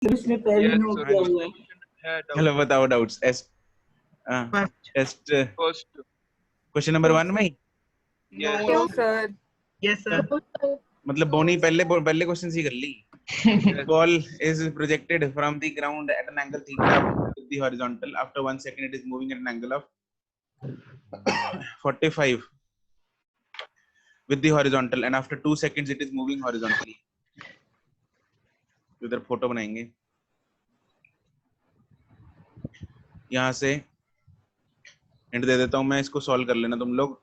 इसमें पहले नो किया हुआ है। चलो बताओ डाउट्स। टेस्ट क्वेश्चन नंबर 1 में ही नो सर। Yes sir. मतलब बोनी पहले क्वेश्चन ही कर ली। Ball is projected from the ground at an angle theta with the horizontal. After 1 second, it is moving at an angle of 45 with the horizontal, and after 2 seconds, it is moving horizontally. इधर photo बनाएंगे। यहाँ से hint दे देता हूँ मैं, इसको solve कर लेना तुम लोग।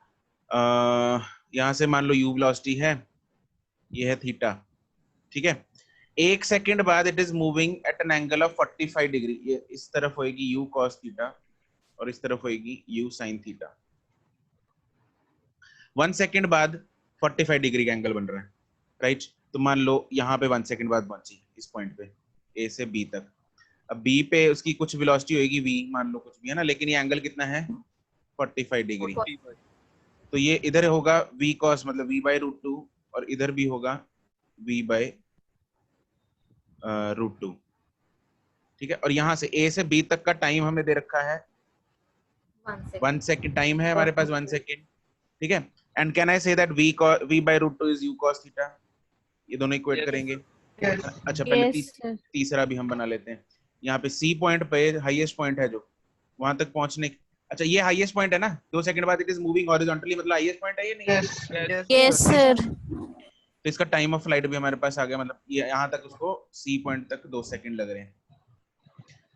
यहाँ से मान लो u वेलोसिटी है, ये है थीटा, ठीक है। 1 सेकंड बाद it is moving at an angle of 45 degree. ये इस तरफ होएगी u cos थीटा और इस तरफ होएगी u sin थीटा। 1 सेकंड बाद 45 डिग्री का एंगल बन रहा है, राइट। तो मान लो यहाँ पे 1 सेकंड बाद पहुंची इस पॉइंट पे a से b तक। अब b पे उसकी कुछ वेलोसिटी होएगी v, मान लो कुछ भी है ना, लेकिन ये एंगल कितना है 45 डिग्री। तो ये इधर होगा v cos मतलब v/√2 और इधर भी होगा v/√2, ठीक है। और यहाँ से a से b तक का टाइम हमें दे रखा है 1 सेकंड टाइम है हमारे पास, 1 सेकंड, ठीक है। And can I say that v/√2 is u cos theta? ये दोनों इक्वेट करेंगे। अच्छा पहले तीसरा भी हम बना लेते हैं। यहाँ पे C पॉइंट पे हाईएस्ट पॉइंट है जो, वहां तक पहुंचने, अच्छा ये हाईएस्ट पॉइंट है ना, 2 सेकंड बाद इट इज मूविंग हॉरिजॉन्टली, मतलब हाईएस्ट पॉइंट है ये नहीं? Yes sir. तो इसका टाइम ऑफ फ्लाइट भी हमारे पास आ गया, मतलब ये यहाँ तक उसको C पॉइंट तक 2 सेकंड लग रहे हैं।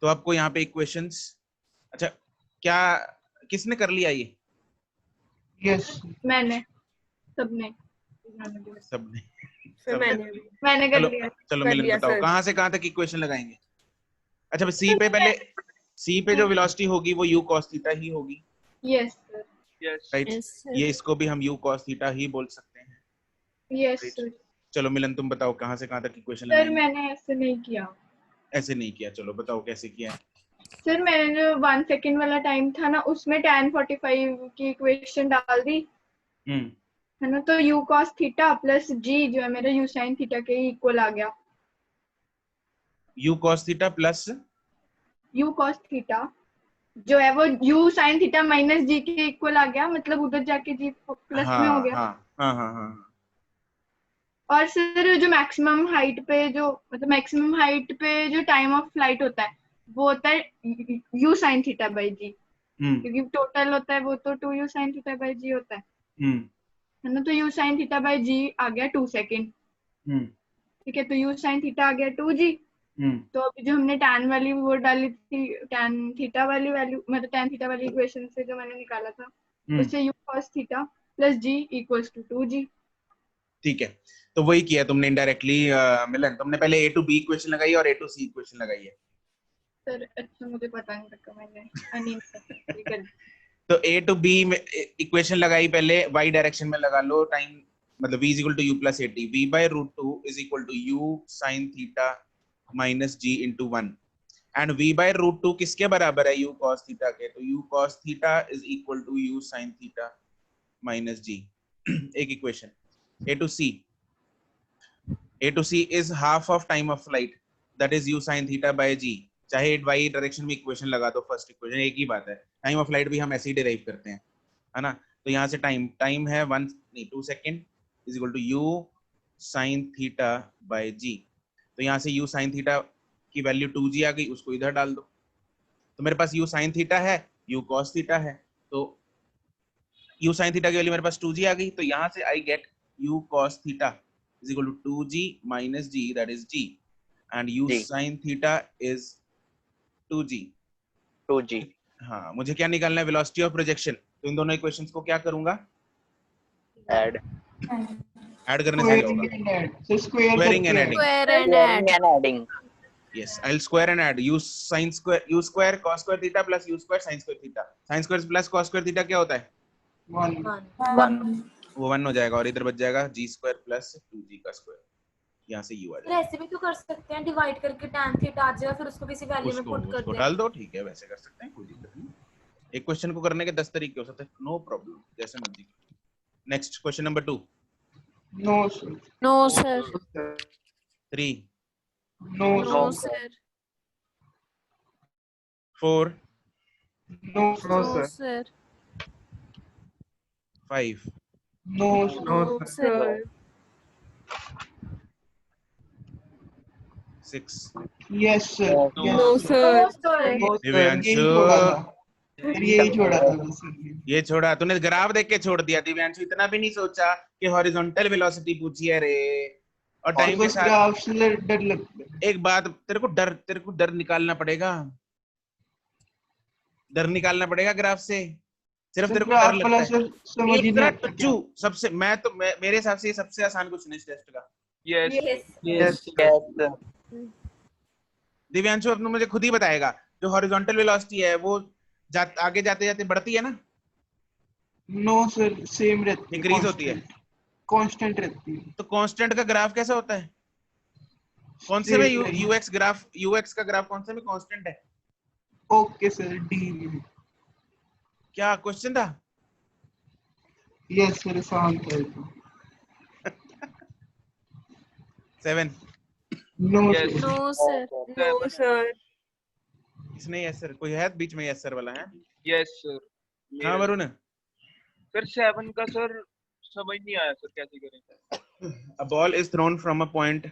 तो आपको यहाँ पे इक्वेशंस, अच्छा क्या किसने कर लिया ये? यस मैंने, सबने मैंने कर लिया। चलो मिलन बताओ कहाँ से कहाँ तक इक्वेशन लगाएंगे? अच्छा C पे पहले, C पे जो वेलोसिटी होगी वो u cos थीटा ही होगी। Yes sir. राइट, ये इसको भी हम u cos थीटा ही बोल सकते हैं। Yes sir. चलो मिलन तुम बताओ कहाँ से कहाँ तक इक्वेशन सर लगाएंगे? मैंने ऐसे नहीं किया। ऐसे नहीं किया, चलो बताओ कैसे किया है। सर मैंने जो 1 सेकंड वाला टाइम था ना, उसमें tan 45 की इक्वेशन डाल दी है ना, तो u cos theta plus g जो है मेरा u sin थीटा के इक्वल आ गया। u cos theta plus u cos theta जो है वो u sin theta minus g के इक्वल आ गया, मतलब उधर जाके g प्लस में हो गया। हाँ। और सर जो मैक्सिमम हाइट पे जो, मतलब मैक्सिमम हाइट पे जो टाइम ऑफ फ्लाइट होता है वो होता है u sin theta by g, क्योंकि टोटल होता है वो तो 2u sin theta by g होता है ना। तो u sin theta by g आ गया 2 सेकंड, ठीक है। तो u sin थीटा आ गया 2g। तो अभी जो हमने tan वाली वो डाली थी, tan थीटा वाली वैल्यू, मतलब tan थीटा वाली इक्वेशन से जो मैंने निकाला था, उससे u cos theta plus g equals to 2g। ठीक है, तो वही किया तुमने इनडायरेक्टली। मिलन तुमने पहले a to b इक्वेशन लगाई और a to c इक्वेशन लगाई है। सर अच्छा मुझे पता नहीं लगा, मैंने तो a to b में इक्वेशन लगाई पहले, y डायरेक्शन में लगा लो, टाइम मतलब v is equal to u plus at, v/√2 is equal to u sin theta minus g into 1, and v/√2 किसके बराबर है? u cos थीटा के। तो u cos थीटा is equal to u sin theta minus g। एक equation. a to c is half of time of flight, that is u sin theta by g। चाहे y direction में equation लगा दो, first equation एक ही बात है। Time of flight भी हम ऐसे ही डिराइव करते हैं, है ना। तो यहाँ से टाइम है 2 second is equal to u sin theta by g। तो यहाँ से u sin थीटा की वैल्यू 2g आ गई, उसको इधर डाल दो। तो मेरे पास u sin थीटा है, u cos थीटा है, तो u sin थीटा की वैल्यू मेरे पास 2g आ गई। तो यहाँ से आई गेट u cos थीटा is equal to 2g minus g, that is g, and u sin theta is 2g। हाँ, मुझे क्या निकालना है? Velocity of projection. तो इन दोनों इक्वेशंस को क्या करूंगा? ऐड करने से क्या होगा? Squaring and adding. Yes, I'll square and add u square cos square theta plus u square sin square theta। sin square plus cos square theta क्या होता है? 1। वो 1 हो जाएगा और इधर बच जाएगा g square plus 2g का स्क्वायर। यहाँ से u आ जाएगा। ऐसे भी तो कर सकते हैं, डिवाइड करके tan थीटा आ जाएगा, फिर उसको किसी वैल्यू में पुट कर दें। डाल दो, ठीक है, वैसे कर सकते हैं, कोई दिक्कत नहीं। एक क्वेश्चन को करने के 10 तरीके हो सकते हैं, नो प्रॉब्लम, जैसे मर्जी। Next question number 2। No sir. 3 No, No, sir. sir. 4, No, No, sir. sir. 5, No, No, sir. sir. 6. Yes, sir. No, Yes, sir. No, sir. Divyanshu, यही छोड़ा था सर, यही छोड़ा था बस सर। ये छोड़ा तूने, ग्राफ देख के छोड़ दिया दिव्यांशु, इतना भी नहीं सोचा कि हॉरिजॉन्टल वेलोसिटी पूछी है रे। और टाइम के बस साथ ग्राफ से डर लगता है। एक बात, तेरे को डर निकालना पड़ेगा, डर निकालना पड़ेगा ग्राफ से। सिर्फ सर तेरे को डर ग्राफ लगता वाला है। सर समझ ही नहीं इतना आता टुच्चू क्या। सबसे, मेरे हिसाब से ये सबसे आसान क्वेश्चन है इस टेस्ट का। yes, Yes. yes, sir. Divyanshu अपने मुझे खुद ही बताएगा, जो हॉरिजॉन्टल वेलोसिटी है वो आगे जाते जाते बढ़ती है ना, नो सर, सेम रहती है, इंक्रीज होती है। कांस्टेंट रहती है। तो कांस्टेंट का ग्राफ कैसा होता है? कौन से में Straight line। U x graph, u x का ग्राफ कौन से में कांस्टेंट है? Okay sir, D. क्या क्वेश्चन था? यस सर, आसान था ये तो। 7। No Yes. Sir. No, sir. No, sir. इसने यस सर, कोई है बीच में यस सर वाला है? yes, sir. हाँ वरुण। सर 7 का सर समझ नहीं आया सर, कैसे करें? A ball is thrown from a point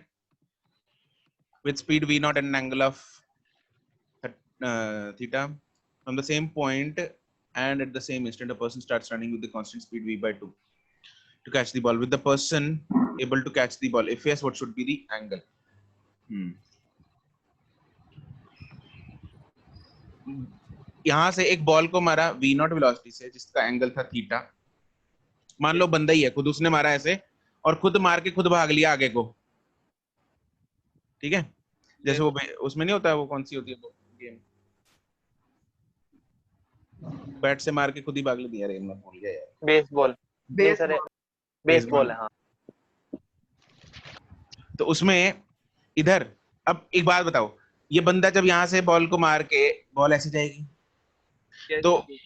with speed v naught and an angle of theta from the same point, and at the same instant a person starts running with the constant speed v by 2 to catch the ball. With the person able to catch the ball, if yes, what should be the angle? यहां से एक ball को मारा v naught velocity से जिसका angle था theta. मान लो बंदा ही है, खुद उसने मारा ऐसे और खुद मार के खुद भाग लिया आगे को, ठीक है? जैसे वो उसमें नहीं होता, वो कौन सी होती है वो गेम, बैट से मार के खुद ही भाग लिया। अरे मैं भूल गया यार। बेसबॉल। बेसबॉल है, हाँ। तो उसमें इधर, अब एक बात बताओ, ये बंदा जब यहाँ से बॉल को मार के, बॉल ऐसे जाएगी, Yes, तो sir.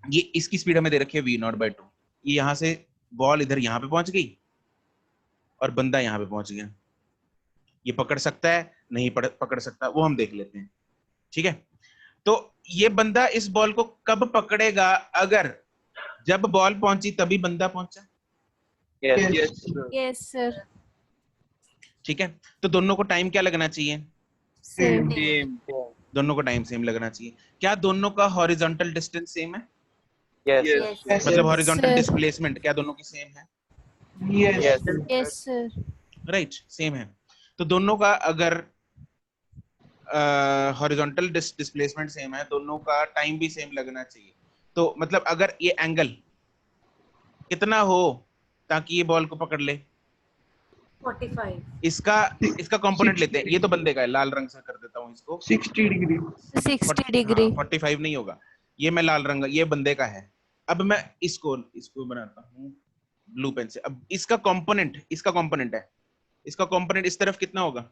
ये इसकी स्पीड हमें दे रखी है v naught by 2। ये यहाँ से बॉल इधर यहाँ पे पहुंच गई और बंदा यहाँ पे पहुंच गया। ये पकड़ सकता है, नहीं पकड़ सकता, वो हम देख लेते हैं, ठीक है? तो ये बंदा इस बॉल को कब पकड़ेगा? अगर जब बॉल पहुंची तभी बंदा पहुंचा, Yes, sir. Yes, sir. ठीक है? तो दोनों को टाइम क्या लगना चाहिए? Same. Same. दोनों को टाइम सेम लगना चाहिए। क्या दोनों का हॉरिजॉन्टल डिस्टेंस सेम है? Yes Yes. Yes, मतलब sir. Horizontal Sir. डिस्प्लेसमेंट क्या दोनों की सेम है? Yes Yes, sir. Right, same है। तो दोनों का अगर हॉरिजॉन्टल डिस्प्लेसमेंट सेम है, दोनों का टाइम भी सेम लगना चाहिए। तो मतलब अगर ये एंगल कितना हो ताकि ये बॉल को पकड़ ले, 45. इसका कंपोनेंट लेते हैं। ये तो बंदे का है, लाल रंग से कर देता हूँ इसको। 60 डिग्री। 60 degree. 45 नहीं होगा, ये मैं लाल रंग, ये बंदे का है। अब मैं इसको बनाता हूँ ब्लू पेन से। अब इसका कंपोनेंट है, इसका कंपोनेंट इस तरफ कितना होगा?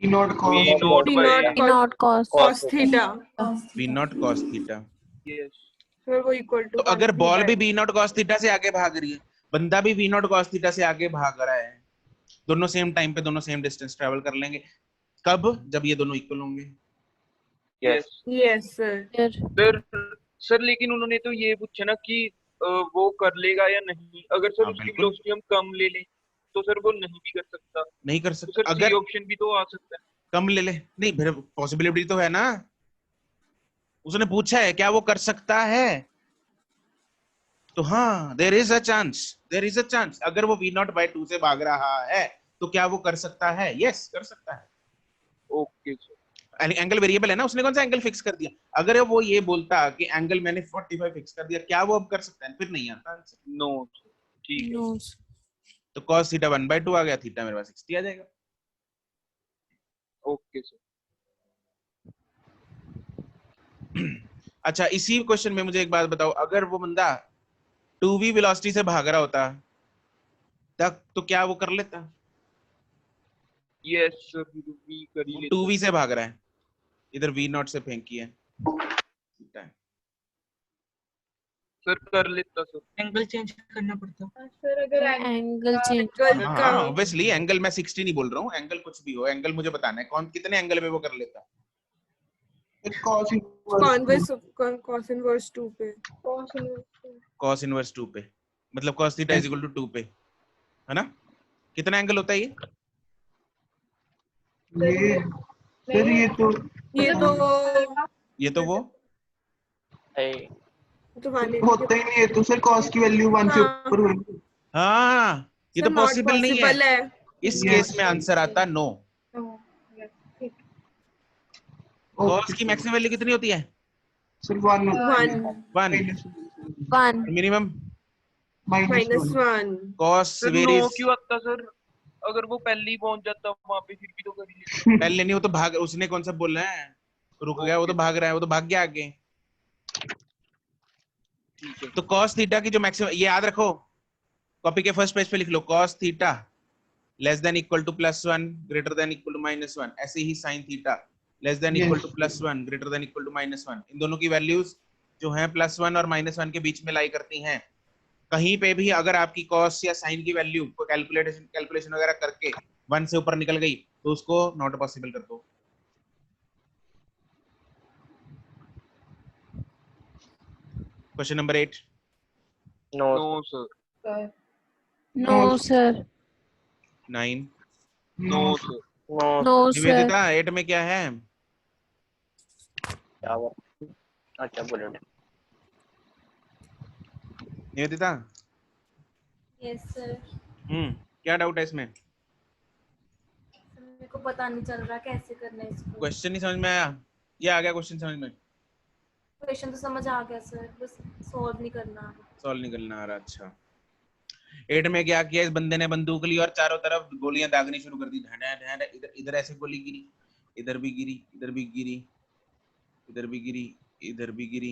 V naught V cos। naught by Not cos theta. v naught cos theta। yes. तो अगर बॉल भी v naught cos theta से आगे भाग रही है, बंदा भी v naught cos theta से आगे भाग रहा है, दोनों सेम टाइम पे दोनों सेम डिस्टेंस ट्रेवल कर लेंगे। कब? जब ये दोनों इक्वल होंगे। Yes. Yes, sir. सर लेकिन उन्होंने तो ये पूछा ना कि वो कर लेगा या नहीं। अगर सर हाँ, उसकी बिल्कुल। वेलोसिटी हम कम ले लें तो सर वो नहीं भी कर सकता। नहीं कर तो सकता। सर अगर सी ऑप्शन भी तो आ सकता है। कम ले ले, नहीं फिर पॉसिबिलिटी तो है ना, उसने पूछा है क्या वो कर सकता है, तो हाँ देयर इज अ चांस। अगर वो v naught by 2 से भाग रहा है तो क्या वो कर सकता है? यस, कर सकता है। Okay sir. एंगल वेरिएबल है ना, उसने कौन सा एंगल फिक्स कर दिया? अगर वो ये बोलता कि एंगल मैंने 45 फिक्स कर दिया, क्या वो अब कर सकता है? फिर नहीं आता आंसर। नो ठीक है। No. तो cos थीटा 1/2 आ गया, थीटा मेरे पास 60 आ जाएगा। Okay sir. अच्छा, इसी क्वेश्चन में मुझे एक बात बताओ, अगर वो बंदा 2v वेलोसिटी से भाग रहा होता तब तो क्या वो कर लेता? यस सर, भी कर ही लेते 2v से भाग रहा है, इधर v naught से फेंकी है, सर कर लेता सर। एंगल चेंज करना पड़ता। सर अगर एंगल चेंज हाँ ऑब्वियसली एंगल मैं 60 नहीं बोल रहा हूँ, एंगल कुछ भी हो, एंगल मुझे बताना है कौन कितने एंगल में वो कर लेता। कॉन्वर्स cos इनवर्स 2 पे। cos इनवर्स 2 पे मतलब cos theta is equal to 2 पे, है ना? कितना एंगल होता है ये? सर ये तो वो तो वाले होता ही नहीं है, तो सर cos की वैल्यू 1 से ऊपर होगी। हाँ ये तो पॉसिबल नहीं है। इस केस में आंसर आता नो। cos की मैक्सिमम वैल्यू कितनी होती है? Sir 1 minimum -1 cos sir no varies. क्यों आता सर? अगर वो पहले ही पहुंच जाता वहां पे फिर भी तो कर ही लेता। पहले नहीं, वो तो भाग, उसने कौन सा बोलना है रुक गया, वो तो भाग रहा है, वो तो भाग गया आगे। तो cos थीटा की जो मैक्सिमम, ये याद रखो, कॉपी के फर्स्ट पेज पे लिख लो, cos theta less than equal to +1 greater than equal to -1। ऐसे ही sin theta less than equal to +1 greater than equal to -1। इन दोनों की वैल्यूज जो हैं +1 और -1 के बीच में लाई करती हैं। कहीं पे भी अगर आपकी cos या sin की वैल्यू को कैलकुलेशन वगैरह करके 1 से ऊपर निकल गई तो उसको नॉट पॉसिबल कर दो। Question number 8। No no sir. No sir 9 no sir. No Nivedita 8 में क्या है? क्या हुआ? अच्छा बोलो। Nivedita yes sir. क्या डाउट है इसमें? मेरे को पता नहीं चल रहा कैसे करना है इसको। क्वेश्चन नहीं समझ में आया? ये आ गया क्वेश्चन समझ में? क्वेश्चन तो समझ आ गया सर, बस सॉल्व नहीं करना। सॉल्व नहीं करना आ रहा। अच्छा 8 में क्या किया, इस बंदे ने बंदूक ली और चारों तरफ गोलियां दागनी शुरू कर दी। इधर इधर ऐसे गोली गिरी, इधर भी गिरी, इधर भी गिरी, इधर भी गिरी, इधर भी गिरी,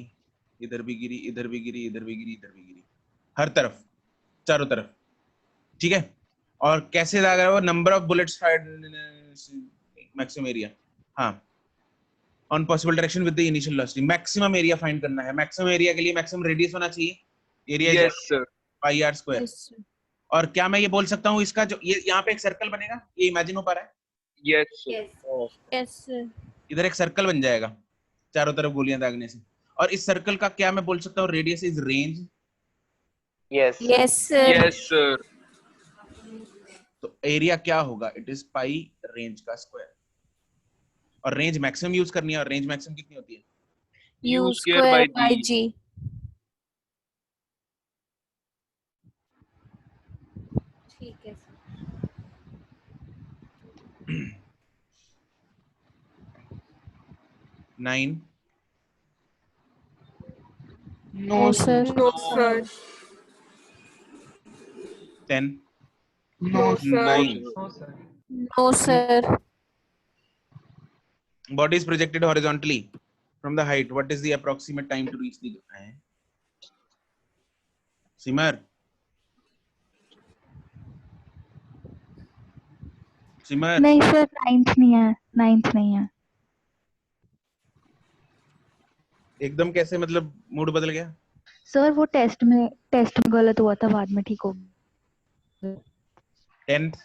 इधर भी गिरी, इधर भी गिरी, इधर भी गिरी, इधर भी गिरी, हर तरफ चारों तरफ। ठीक है, और कैसे दाग रहा है वो? Number of bullets fired maximum area. हाँ, on possible direction with the initial velocity. Maximum area find करना है। मैक्सिमम एरिया के लिए मैक्सिमम रेडियस होना चाहिए। Area yes sir. Pi r square. और क्या मैं ये बोल सकता हूँ इसका जो ये यहाँ पे एक सर्कल बनेगा, ये इमेजिन हो पा रहा है? यस यस इधर एक सर्कल बन जाएगा चारों तरफ गोलियां दागने से, और इस सर्कल का क्या मैं बोल सकता हूँ? Radius is range. Yes yes sir yes sir. तो एरिया क्या होगा? इट इज पाई रेंज का स्क्वायर। और रेंज मैक्सिमम यूज करनी है, और रेंज मैक्सिमम कितनी होती है? U square by g. ठीक है sir. 9 no sir no sir 10 no sir 9 no sir body is projected horizontally from the height. What is the approximate time to reach the Simar? सिमर नहीं sir, 9th नहीं है, 9th नहीं है। एकदम कैसे, मतलब मूड बदल गया? सर वो टेस्ट में गलत हुआ था, बाद में ठीक हो गया। 10th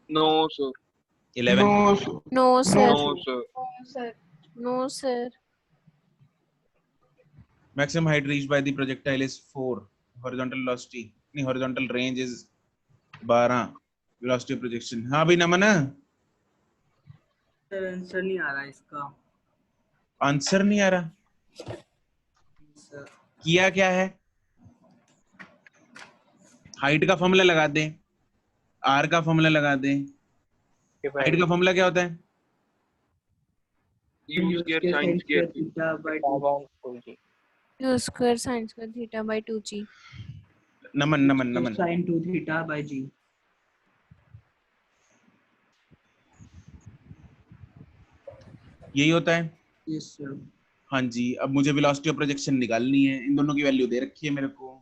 no sir. 11 no sir no sir. No sir maximum height reached by the projectile is 4, horizontal velocity नहीं, horizontal range is 12, velocity of projection। हाँ भाई नमन, सर आंसर नहीं आ रहा इसका। आंसर नहीं आ रहा? किया क्या है? हाइट का फॉर्मूला लगा दें, आर का फॉर्मूला लगा दें। हाइट का फॉर्मूला क्या होता है? U square sine square theta by you square sine square theta by 2g। Naman sin 2 theta by g। यही होता है। Yes sir. हाँ जी, अब मुझे वेलोसिटी ऑफ प्रोजेक्शन निकालनी है। इन दोनों की वैल्यू दे रखी है मेरे को,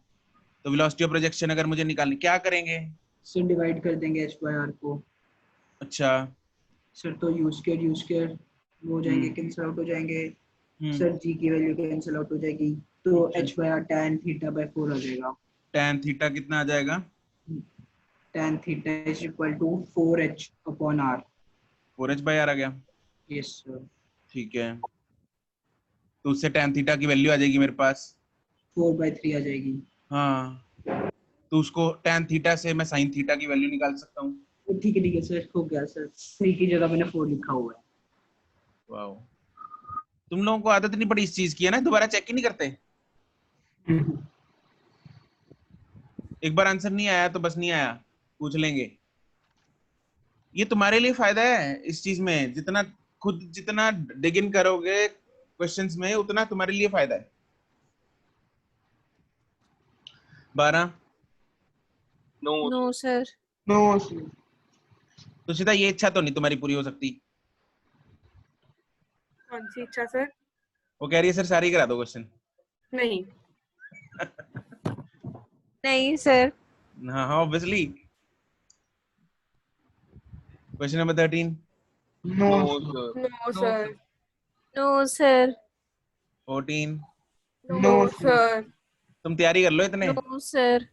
तो वेलोसिटी ऑफ प्रोजेक्शन अगर मुझे निकालनी, क्या करेंगे? सर डिवाइड कर देंगे h बाय r को। अच्छा सर तो u स्क्वायर वो हो जाएंगे, कैंसिल आउट हो जाएंगे। सर g की वैल्यू कैंसिल आउट हो जाएगी, तो h by r tan theta by 4 आ जाएगा। tan थीटा कितना आ जाएगा? tan theta is equal to 4h upon r। 4h by r आ गया। Yes sir. ठीक है, तो उससे tan थीटा की वैल्यू आ जाएगी मेरे पास 4/3 आ जाएगी। हाँ, तो उसको tan थीटा से मैं sin थीटा की वैल्यू निकाल सकता हूँ। ठीक है सर, हो गया सर। 3 की जगह मैंने 4 लिखा हुआ है। वाओ, तुम लोगों को आदत नहीं पड़ी इस चीज की है ना, दोबारा चेक ही नहीं करते। एक बार आंसर नहीं आया तो बस नहीं आया, पूछ लेंगे। ये तुम्हारे लिए फायदा है इस चीज में, जितना डिग इन करोगे क्वेश्चंस में उतना तुम्हारे लिए फायदा है। 12 नो सर। No sir. तो सीधा ये इच्छा तो नहीं तुम्हारी पूरी हो सकती? कौन सी इच्छा सर? वो कह रही है सर सारी करा दो क्वेश्चन। नहीं नहीं सर। हाँ हाँ obviously. Question number 13। No sir. No sir. No sir. 14। No sir. तुम तैयारी कर लो इतने। No sir.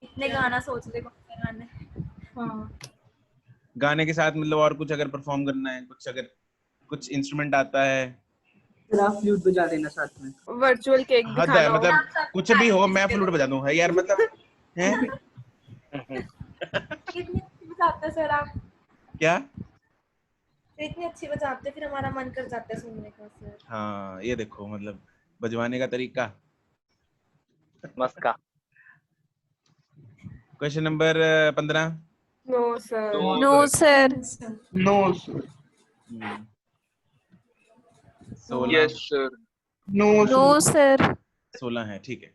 इतने गाना सोच ले, कौन सा गाने? हाँ गाने के साथ मतलब और कुछ अगर परफॉर्म करना है, अगर कुछ इंस्ट्रूमेंट आता है, सर आप फ्लूट बजा देना साथ में। वर्चुअल केक हद है दिखाना हो। मतलब कुछ भी हो मैं फ्लूट बजा दूं यार, मतलब हैं? कितनी अच्छी बजाते हैं सर आप, क्या? इतनी अच्छी बजाते हैं, फिर हमारा मन कर जाता है सुनने का सर। हाँ ये देखो मतलब बजवाने का तरीका। मस्का। Question number 15। No sir. No sir. No sir. 16। Yes sir. No no sir. 16 है, ठीक है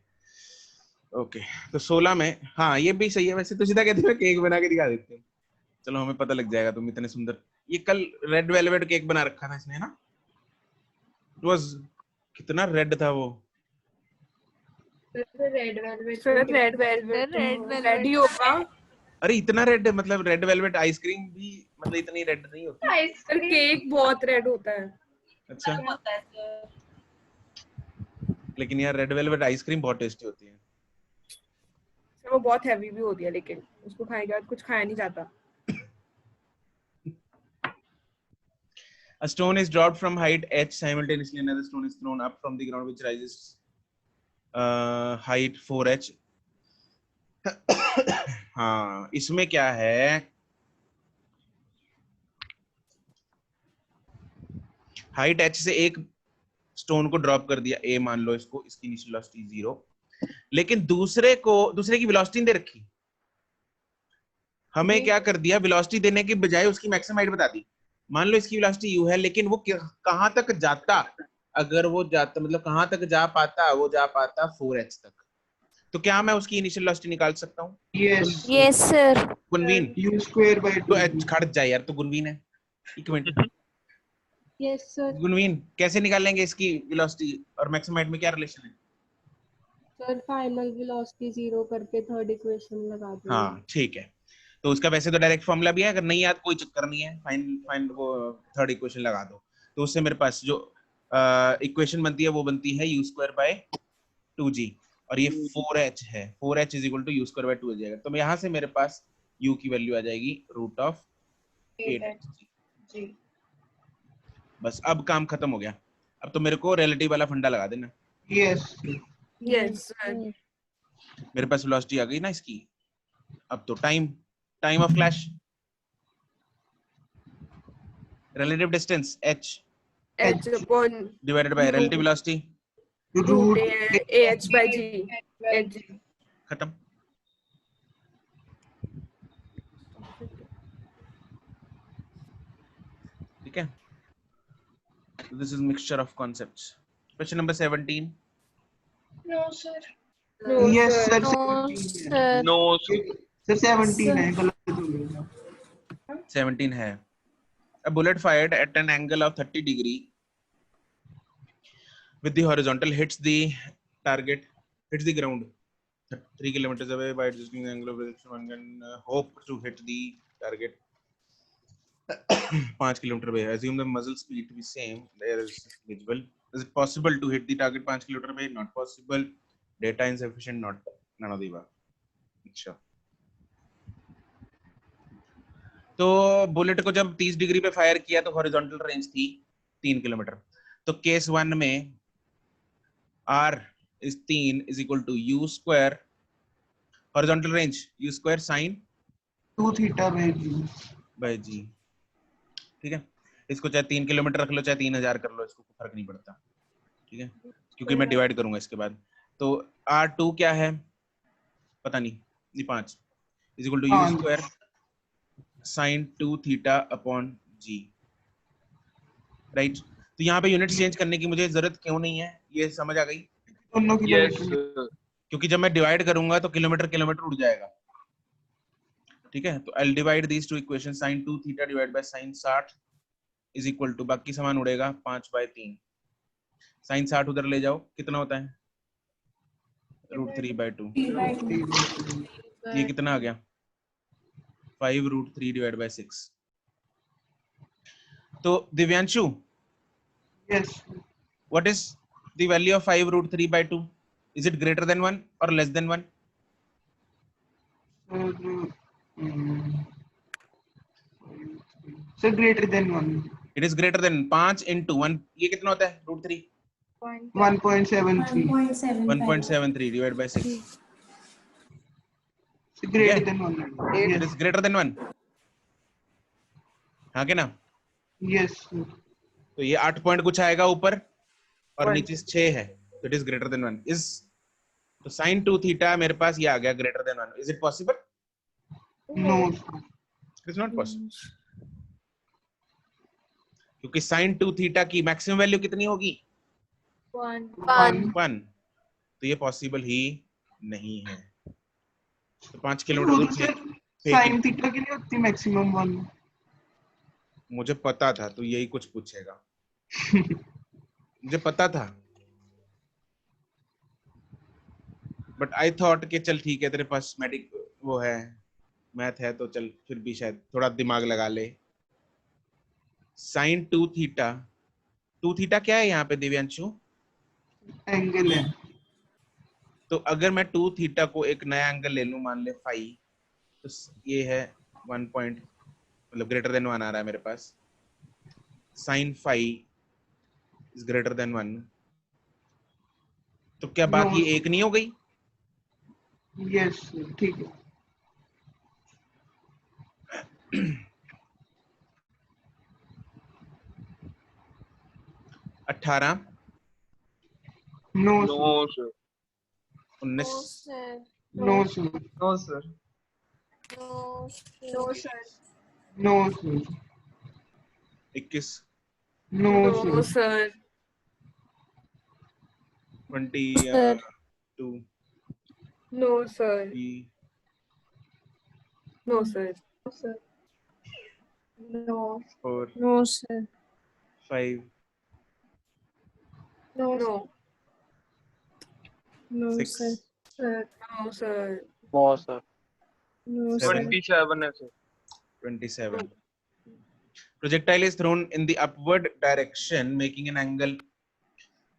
ओके। तो 16 में हाँ ये भी सही है वैसे, तो सीधा कहते हैं केक बना के दिखा देते हैं, चलो हमें पता लग जाएगा तुम इतने सुंदर। ये कल रेड वेलवेट केक बना रखा था इसने ना, इट वाज कितना रेड था वो। Red velvet. Sir red velvet red ही होगा। अरे इतना रेड, मतलब रेड वेलवेट आइसक्रीम भी मतलब इतनी रेड नहीं होती। सर केक बहुत रेड होता है। अच्छा, होता है सर। लेकिन यार रेड वेलवेट आइसक्रीम बहुत टेस्टी होती है। सर वो बहुत हैवी भी होती है, लेकिन उसको खाने के बाद कुछ खाया नहीं जाता। A stone is dropped from height h, simultaneously another stone is thrown up from the ground which rises height 4h. हाँ इसमें क्या है, हाइट h से एक स्टोन को ड्रॉप कर दिया a मान लो इसको, इसकी इनिशियल वेलोसिटी 0, लेकिन दूसरे की वेलोसिटी दे रखी। हमें क्या कर दिया, वेलोसिटी देने की बजाय उसकी मैक्सिमम हाइट बता दी। मान लो इसकी वेलोसिटी u है, लेकिन वो कहां तक जाता, अगर वो जाता मतलब कहां तक जा पाता, वो जा पाता 4h तक। तो क्या मैं उसकी इनिशियल वेलोसिटी निकाल सकता हूँ? Yes yes sir. गुनवीन u स्क्वायर बाय 2। तो h खड़ जाए यार, तो गुनवीन है। एक मिनट यस सर। गुनवीन कैसे निकालेंगे इसकी वेलोसिटी और मैक्सिमम हाइट में क्या रिलेशन है? सर फाइनल वेलोसिटी 0 करके थर्ड इक्वेशन लगा दो। हाँ ठीक है, तो उसका वैसे तो डायरेक्ट फॉर्मूला भी है, अगर नहीं याद कोई चक्कर नहीं है, फाइन वो थर्ड इक्वेशन लगा दो। तो उससे मेरे पास जो इक्वेशन बनती है वो बनती है u स्क्वायर बाय 2g, और ये 4h है, 4h is equal to u square by 2 हो जाएगा। तो यहाँ से मेरे पास u की वैल्यू आ जाएगी रूट ऑफ 8h। जी। बस अब काम खत्म हो गया, अब तो मेरे को रिलेटिव वाला फंडा लगा देना। Yes yes sir. मेरे पास वेलोसिटी आ गई ना इसकी। अब तो time of flash, relative distance h h upon divided by relative velocity root ah by g h। खत्म। ठीक है, this is mixture of concepts. Question number 17. No sir. No yes sir. Sir. No sir. No sir. Sir 17 है, गलत हो गया। 17 है। A bullet fired at an angle of 30 degree with the horizontal hits the ground 3 kilometers away. By adjusting the angle of reaction one can hope to hit the target 5 kilometer away. Assume the muzzle speed to be same. There is visible Is it possible to hit the target 5 kilometre पे? Not possible. Data insufficient. Not none of the above. अच्छा, तो bullet को जब 30 degree पे fire किया तो horizontal range थी 3 kilometre. तो केस 1 में R is 3 is equal to U square horizontal range U square sin 2 theta by G. ठीक है, इसको चाहे 3 किलोमीटर रख लो चाहे 3000 कर लो, इसको फर्क नहीं पड़ता। ठीक है, क्योंकि मैं डिवाइड करूंगा इसके बाद। तो R2 क्या है पता नहीं, ये 5 is equal to U square sin 2 theta upon G, right. तो यहाँ पे यूनिट चेंज करने की मुझे जरूरत क्यों नहीं है, ये समझ आ गई? यस क्योंकि जब मैं डिवाइड करूंगा तो किलोमीटर किलोमीटर उड़ जाएगा। ठीक है, तो I'll divide these two equations, sin 2 theta divided by sin 60 is equal to, बाकी समान उड़ेगा 5/3, sin 60 उधर ले जाओ, कितना होता है √3/2, ये कितना आ गया 5√3 divided by 6। तो Divyanshu, Yes. what is the value of 5√3/2? Is it greater than 1 or less than 1? So greater than 1. It is greater than 5 into 1, ये कितना होता है √3? 1.73. 1.73 divided by 6. So greater than 1. It Yes. is greater than 1. हाँ के ना? Yes. Sir. तो ये 8 point कुछ आएगा ऊपर और नीचे 6 है, तो it is greater than 1। Is तो sin 2 थीटा मेरे पास ये आ गया greater than 1। Is it possible? No. It is not possible, क्योंकि sin 2 थीटा की मैक्सिमम वैल्यू कितनी होगी 1, तो ये पॉसिबल ही नहीं है। तो 5 किलोमीटर दूर sin थीटा के लिए होती मैक्सिमम 1। मुझे पता था तो यही कुछ पूछेगा मुझे पता था, बट आई थॉट कि चल ठीक है तेरे पास वो है मैथ है तो चल फिर भी शायद थोड़ा दिमाग लगा ले। sin 2 थीटा क्या है यहाँ पे दिव्यांशु? एंगल है। तो अगर मैं 2 थीटा को एक नया एंगल ले लूं, मान ले फाई, तो ये है 1 पॉइंट, मतलब ग्रेटर देन 1 आ रहा है मेरे पास। sin phi is greater than 1, तो क्या बात ये एक नहीं हो गई? यस ठीक है। 18 no sir 19 no sir no sir no sir 21 no no sir sir 22 no sir 3 no sir no 4 No, sir. 5 no No, 6 sir. No sir no sir No, sir. 27 है sir 27. Projectile is thrown in the upward direction, making an angle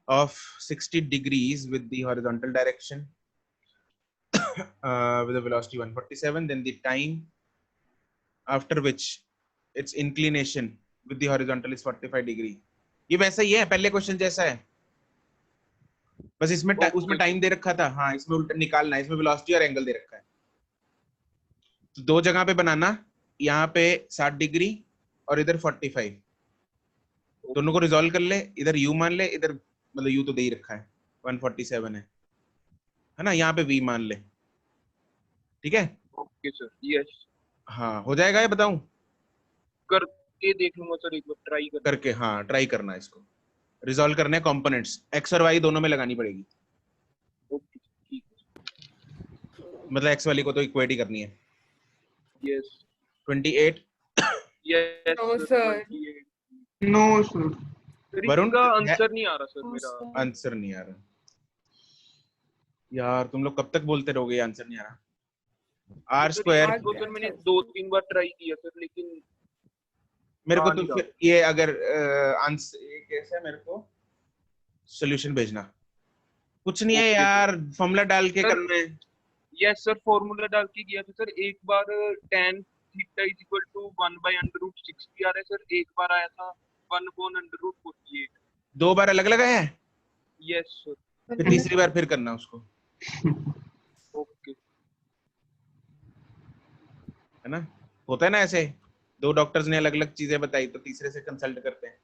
of 60 degrees with the horizontal direction with a velocity 147. Then the time after which its inclination with the horizontal is 45 degree. ये वैसा ही है पहले question जैसा है, बस इसमें उसमें time दे रखा था। हाँ, इसमें उल्टा निकालना है, इसमें वेलोसिटी और एंगल दे रखा है। तो दो जगह पे बनाना, यहाँ पे 60 डिग्री और इधर 45, दोनों को रिजॉल्व कर ले। इधर u मान ले, इधर मतलब u तो दे ही रखा है 147 है ना, यहाँ पे v मान ले। ठीक है, ओके सर यस हाँ हो जाएगा ये, बताऊं? करके देख लूंगा सर, एक बार ट्राई करके, हाँ ट्राई करना है इसको, रिजॉल्व करने कंपोनेंट्स x और y दोनों में लगानी पड़ेगी। ओके ठीक है मतलब x वाली को तो इक्वेट ही करनी है। Yes 28 yes no sir no sir Varun का आंसर नहीं आ रहा सर मेरा। आंसर नहीं आ रहा यार, तुम लोग कब तक बोलते रहोगे ये आंसर नहीं आ रहा? r स्क्वायर तो सर मैंने 2-3 बार ट्राई किया सर, लेकिन मेरे को तो ये अगर आंसर ये कैसा है, मेरे को सॉल्यूशन भेजना। कुछ नहीं है यार, फॉर्मूला डाल के सर, करना है। यस सर, फॉर्मूला डाल के किया था सर। एक बार tan theta is equal to 1/√60 आ रहा है सर, एक बार आया था 1/√48। 2 बार अलग अलग आया है, यस सर। फिर तीसरी बार फिर करना उसको, ओके। है ना, होता है ना ऐसे, 2 डॉक्टर्स ने अलग अलग चीजें बताई तो तीसरे से कंसल्ट करते हैं।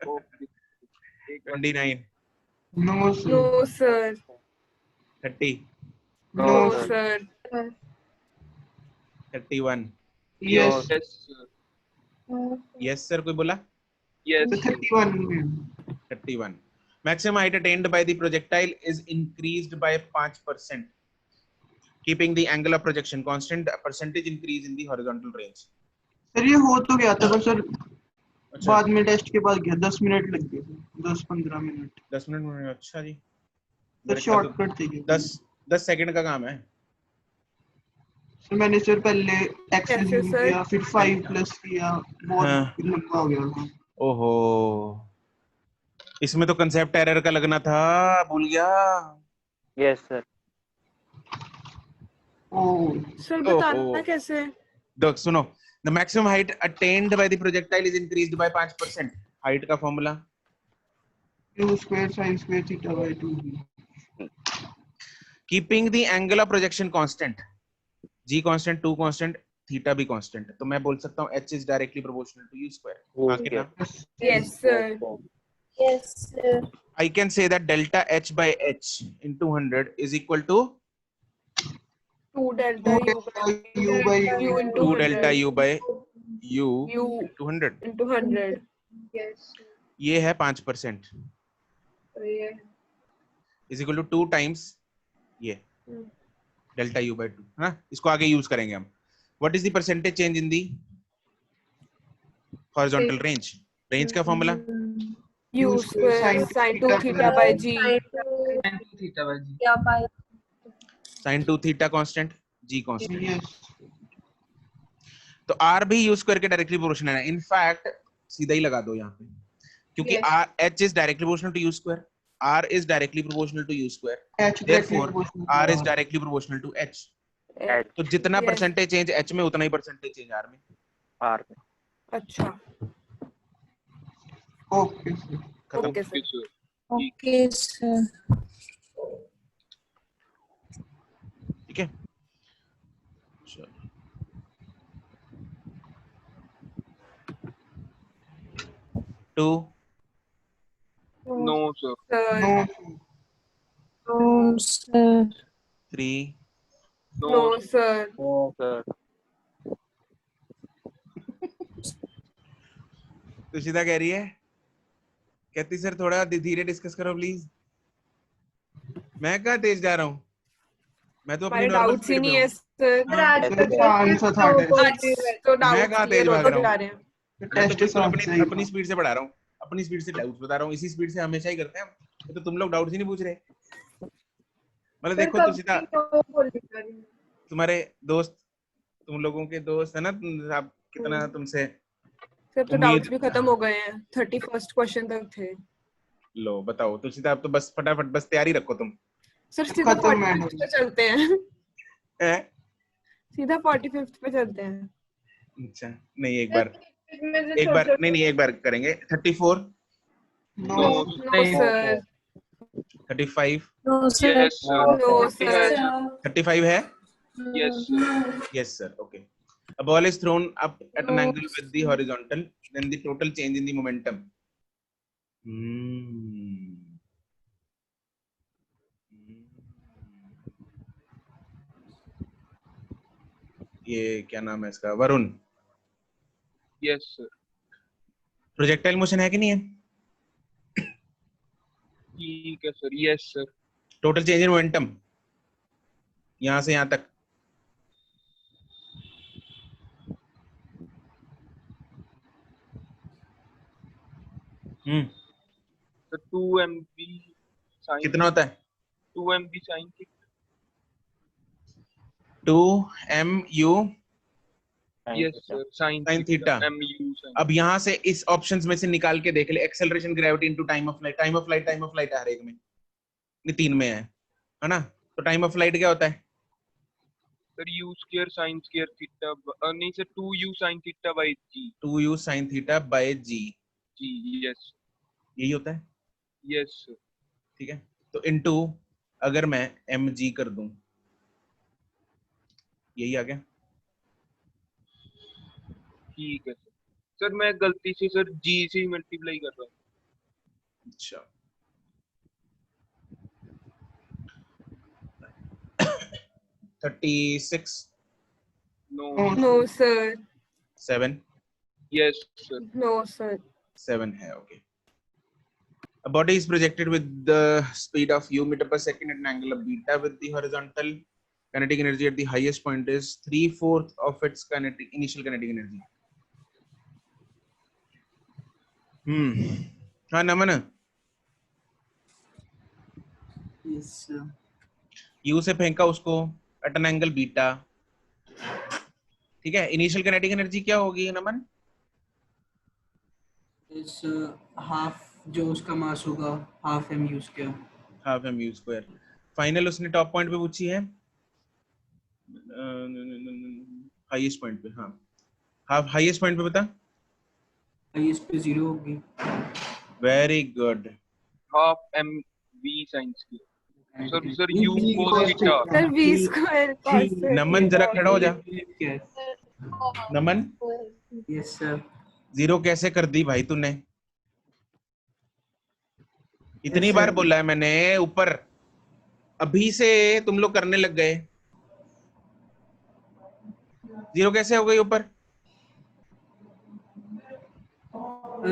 Okay. 29, no sir, no sir, 30, no no sir, sir, 31। Yes yes sir. Yes sir, कोई बोला? Yes sir, sir. 31 31. Maximum height attained by the projectile is increased by 5%, keeping the angle of projection constant. A percentage increase in the horizontal range. Sir ये हो तो गया था, पर sir अच्छा, बाद में टेस्ट के बाद गया, 10 मिनट लग गए, 10-15 मिनट 10 मिनट में? अच्छा जी, सर, मेरे ख्याल तो शॉर्टकट थी ये। 10 सेकंड का काम है। सर मैंने सर पहले एक्स कैसे ज़ूम सर? किया, फिर 5 प्लस किया, बहुत हाँ। लंबा हो गया था। ओहो, इसमें तो कंसेप्ट एरर का लगना था, भूल गया। Yes sir. ओह सर ओहो, बताना कैसे? देख सुनो, the maximum height attained by the projectile is increased by 5%. Height का formula u² sin² θ/2b, keeping the angle of projection constant, g constant, 2 constant, theta भी कांस्टेंट, तो मैं बोल सकता हूँ h is directly proportional to u square. हाँ कि ना? Yes sir, yes sir. I can say that delta h by h into 100 is equal to 2 delta u u by u u into 2 delta 100 u by u u into 100। into 100। Yes ये है 5%, ये is equal to 2 times ये delta u by 2, है ना? इसको आगे use करेंगे हम। What is the percentage change in the horizontal range? Range का formula u square sin 2 theta by g। sin 2 theta constant, g constant, yes तो r भी u स्क्वायर के डायरेक्टली प्रोपोर्शनल है। इनफैक्ट सीधा ही लगा दो यहाँ पे, क्योंकि Yes. h is directly proportional to u square, r is directly proportional to u square, h therefore r is directly proportional to h। तो जितना Yes. परसेंटेज चेंज h में उतना ही परसेंटेज चेंज r में। आर में। अच्छा, okay sir, खत्म। Okay okay sir. Sir. Okay sir. ठीक है, चलो। Two, no sir. Sir, no no sir. 3, no sir, no sir. Tushita कह रही है, कहती सर थोड़ा धीरे डिस्कस करो प्लीज। मैं कहाँ तेज जा रहा हूँ, मैं तो अपनी हमारे नॉर्मल डाउट्स ही स्पीड पे नहीं हूँ। है सर। सर आज सर, तक आंसर था टेस्ट, तो मैं डाउट्स कहाँ क्लियर तेज भाग होते रहा जा हूँ? रहे हैं। मैं तो टेस्ट बिल्कुल आंसर अपनी ही अपनी स्पीड से पढ़ा रहा हूँ, अपनी स्पीड से डाउट्स बता रहा हूँ। इसी स्पीड से हमेशा ही करते हैं हम, ये तो तुम लोग डाउट्स ही नहीं पूछ रहे। मतलब देखो तुशिता, तुम्हारे दोस्त, तुम लोगों के दोस्त है ना, आप कितना तुमसे सर तो उम्मीद। डाउट्स भी खत्म हो गए हैं, 31st क्वेश्चन तक थे। लो बताओ तुशिता, अब तो बस फटाफट बस तैयारी रखो तुम। सर सीधा खत्म 45th पे चलते हैं, हैं? सीधा 45th पे चलते हैं। अच्छा नहीं, एक बार नहीं एक बार करेंगे। 34, no no sir, 35, no sir. Yes sir. No sir, 35 है? Yes sir. Yes sir, okay. A ball is thrown up at an angle with the horizontal, then the total change in the momentum. ये क्या नाम है इसका, Varun? Yes sir. Projectile motion है कि नहीं है? ठीक है sir. Yes sir. Total change in momentum यहां से यहां तक तो 2 mv sin कितना होता है? 2 mv sin 2 mu yes sir sin Sin theta. mu sin अब यहाँ से इस ऑप्शंस में से निकाल के देख ले, acceleration gravity into time of light, time of light हर एक में, ये 3 में है ना? तो टाइम ऑफ लाइट क्या होता है? Sir u square sin square theta नहीं sir 2u sin theta by g 2u sin theta by g, yes यही होता है, यस ठीक है? तो इनटू अगर मैं mg कर दूं, यही आ गया। ठीक है सर मैं गलती से सर g से मल्टीप्लाई कर रहा हूँ। अच्छा 36 no No, sir. 7 yes sir No, sir. 7 है, okay. A body is projected with the speed of u meter per second at an angle of beta with the horizontal kinetic energy at the highest point is 3/4 of its initial kinetic energy. हाँ नमन, Yes, sir. u से फेंका उसको at an angle beta, ठीक है? Initial kinetic energy क्या होगी नमन? It's half जो उसका मास होगा half mu square. Half mu square. Final उसने टॉप पॉइंट पे पूछी है, हाईएस्ट पॉइंट पे, हाँ हाफ हाईएस्ट पॉइंट पे बता। Highest पे 0 होगी. Very good. Half m v sin square sir u cos theta Sir, V square cos theta. नमन जरा खड़ा हो जा। Yes. नमन Yes, sir. 0 कैसे कर दी भाई तूने? इतनी Yes, बार sir. बोला है मैंने ऊपर, अभी से तुम लोग करने लग गए। 0 कैसे हो गई ऊपर?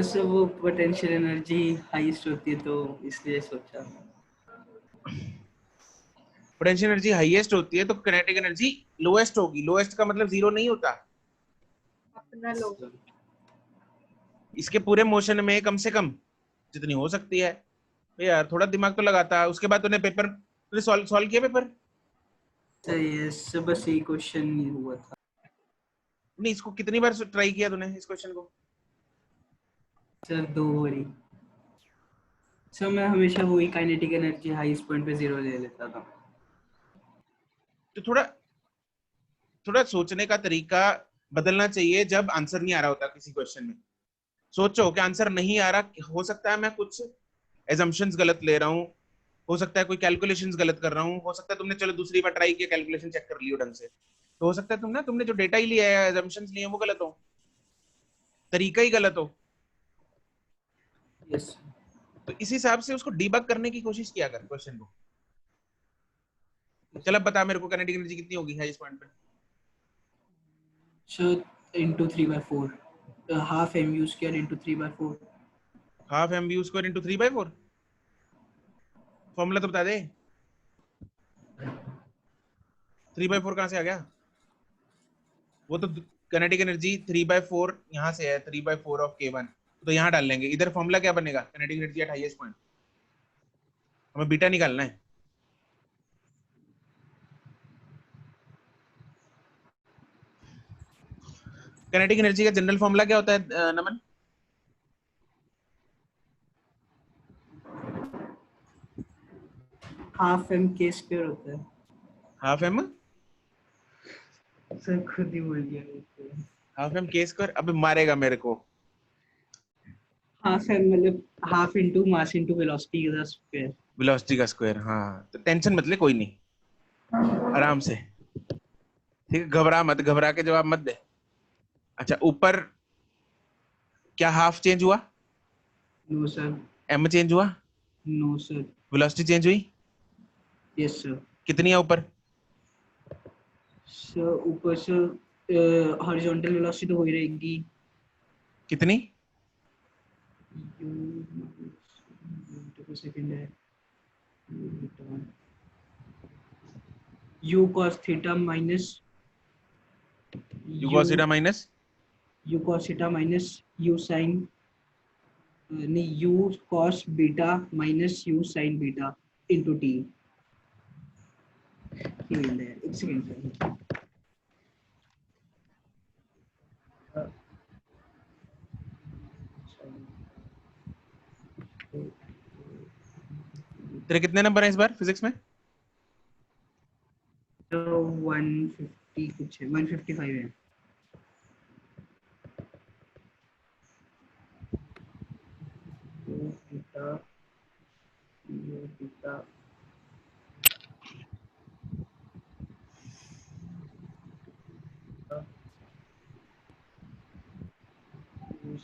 सर वो पोटेंशियल एनर्जी हाईएस्ट होती है तो इसलिए सोचा. पोटेंशियल एनर्जी हाईएस्ट होती है तो काइनेटिक एनर्जी लोएस्ट होगी। लोएस्ट का मतलब 0 नहीं होता। अपना लो। इसके पूरे मोशन में कम से कम जितनी हो सकती है यार, थोड़ा दिमाग तो लगाता है। उसके बाद तूने पेपर तूने सॉल्व किया पेपर? सर यस, बस यही क्वेश्चन नहीं हुआ था. नहीं, इसको कितनी बार ट्राई किया तूने इस क्वेश्चन को? सर 2 बारी. सर मैं हमेशा वही काइनेटिक एनर्जी हाईएस्ट पॉइंट पे 0 ले लेता था. तो थोड़ा सोचने का तरीका बदलना चाहिए जब आंसर नहीं आ रहा होता किसी क्वेश्चन में। सोचो कि आंसर नहीं आ रहा, हो सकता है मैं कुछ एजम्पशंस गलत ले रहा हूँ, हो सकता है कोई कैलकुलेशंस गलत कर रहा हूँ, हो सकता है तुमने चलो दूसरी बार ट्राई किया, कैलकुलेशन चेक कर लियो ढंग से, तो हो सकता है तुमने जो डेटा ही लिया है, एजम्पशंस लिए वो गलत हो, तरीका ही गलत हो। यस. तो इस हिसाब से उसको डीबग करने की कोशिश किया कर क्वेश्चन को। चल अब बता मेरे को काइनेटिक एनर्जी कितनी होगी है इस पॉइंट पे? Sir into 3/4. Half mu square into 3/4. Half mu square into 3/4। Formula तो बता दे। 3/4 कहां से आ गया? वो तो काइनेटिक एनर्जी 3/4 यहां से है, 3/4 ऑफ k1, तो यहां डाल लेंगे। इधर फॉर्मूला क्या बनेगा? Kinetic energy at highest point, हमें बीटा निकालना है। काइनेटिक एनर्जी का जनरल फॉर्मूला क्या होता है नमन? हाफ m k स्क्वायर होता है. हाफ m सर खुद ही बोल दिया. Half m k square. अबे मारेगा मेरे को। हाफ m मतलब half into mass into velocity का स्क्वायर. वेलोसिटी का स्क्वायर, हाँ। तो टेंशन मत ले, कोई नहीं, आराम से, ठीक है? घबरा मत, घबरा के जवाब मत दे। अच्छा, ऊपर क्या हाफ चेंज हुआ? No sir. m चेंज हुआ? No sir. वेलोसिटी चेंज हुई? Yes sir. कितनी है ऊपर? सर ऊपर से हॉरिजॉन्टल वेलोसिटी तो हो ही रहेगी. कितनी? सेकंड है. u cos theta minus u cos theta minus u cos theta minus u sin नहीं u cos beta minus u sin beta into t. एक सेकंड. तेरे कितने नंबर हैं इस बार फिजिक्स में? तो 150 कुछ है, 155 है। Theta theta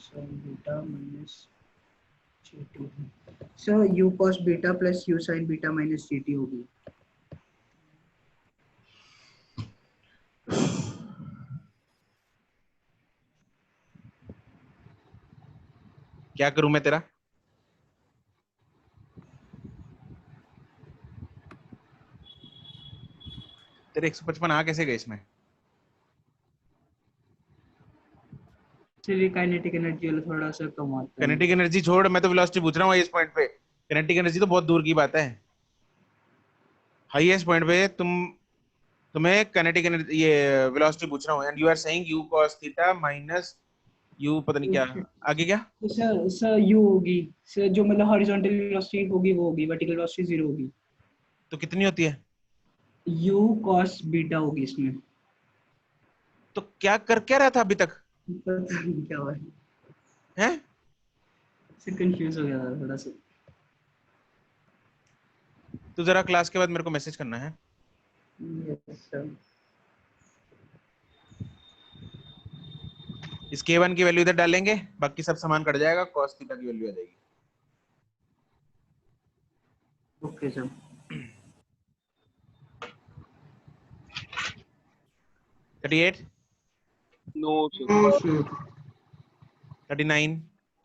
sin beta minus gt। सो u cos beta plus u sin beta minus gt होगी। क्या करूं मैं तेरा? तेरे 155 आ कैसे गए इसमें? चलिए काइनेटिक एनर्जी वाला थोड़ा सा कम आता है। काइनेटिक एनर्जी छोड़, मैं तो वेलोसिटी पूछ रहा हूँ इस पॉइंट पे। काइनेटिक एनर्जी तो बहुत दूर की बात है। हाईएस्ट पॉइंट पे तुम्हें काइनेटिक एनर्जी ये वेलोसिटी पूछ रहा हूँ, and you are saying u cos theta minus u पता नहीं क्या आगे क्या। सर u होगी सर, जो मतलब हॉरिजॉन्टल वेलोसिटी होगी वो होगी, वर्टिकल वेलोसिटी 0 होगी। तो कितनी होती है? u cos बीटा होगी इसमें। तो क्या रहा था अभी तक? पता नहीं क्या हुआ हैं? सर कंफ्यूज हो गया था थोड़ा सा। तो जरा क्लास के बाद मेरे को मैसेज करना है। Yes sir. इस k1 की वैल्यू इधर डालेंगे, बाकी सब सामान कट जाएगा, cos थीटा की वैल्यू आ जाएगी। Okay sir. 38 no sir. No sir. 39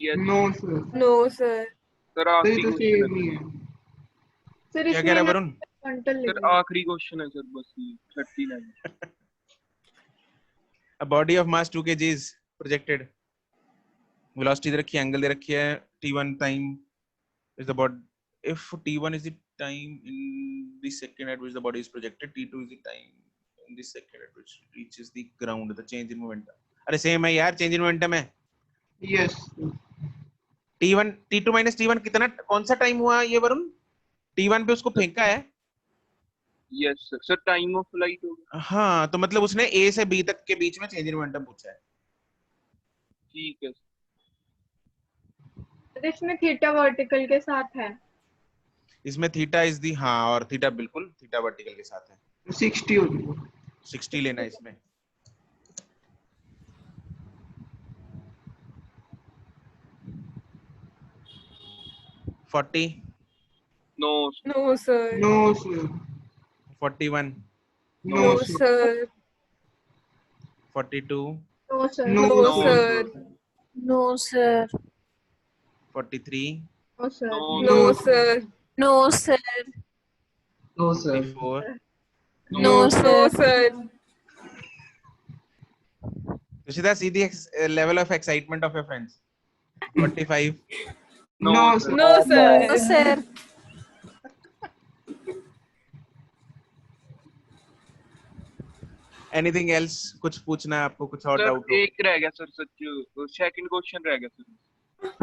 yes no sir. No sir. Sir sir ये आखिरी तो क्वेश्चन सेम ही है। है। सर क्या कह रहा है इसमें वरुण? क्वांटम सर आखिरी क्वेश्चन है सर, बस ये 39। A body of mass 2 kg is projected. Velocity दे रखी है, एंगल दे रखी है, t1 time is the body. If t1 is the time in the second at which the body is projected, t2 is the time in the second at which it reaches the ground. The change in momentum. अरे same है यार, change in momentum है। Yes t1 t2 minus t1 कितना, कौन सा time हुआ ये Varun? t1 पे उसको फेंका है। Yes sir. Sir time of flight होगा। हाँ, तो मतलब उसने a से b तक के बीच में चेंज इन मोमेंटम पूछा है। ठीक है सर इसमें थीटा वर्टिकल के साथ है। इसमें थीटा इज दी, हाँ, और थीटा बिल्कुल थीटा वर्टिकल के साथ है। 60 होगी। 60 लेना है इसमें। $40 no no sir. No sir. $41 no no sir. Sir. $42 no sir. No no sir. Sir. No, sir. $43 no sir. No sir. No, sir. No sir. $44 No, no sir. Sir. Tushita, see the level of excitement of your friends. 45 no no sir. Sir. No No, sir. sir. Anything else? कुछ पूछना है आपको, कुछ और sir doubt हो? एक रह गया सर, सच सेकंड क्वेश्चन रह गया सर।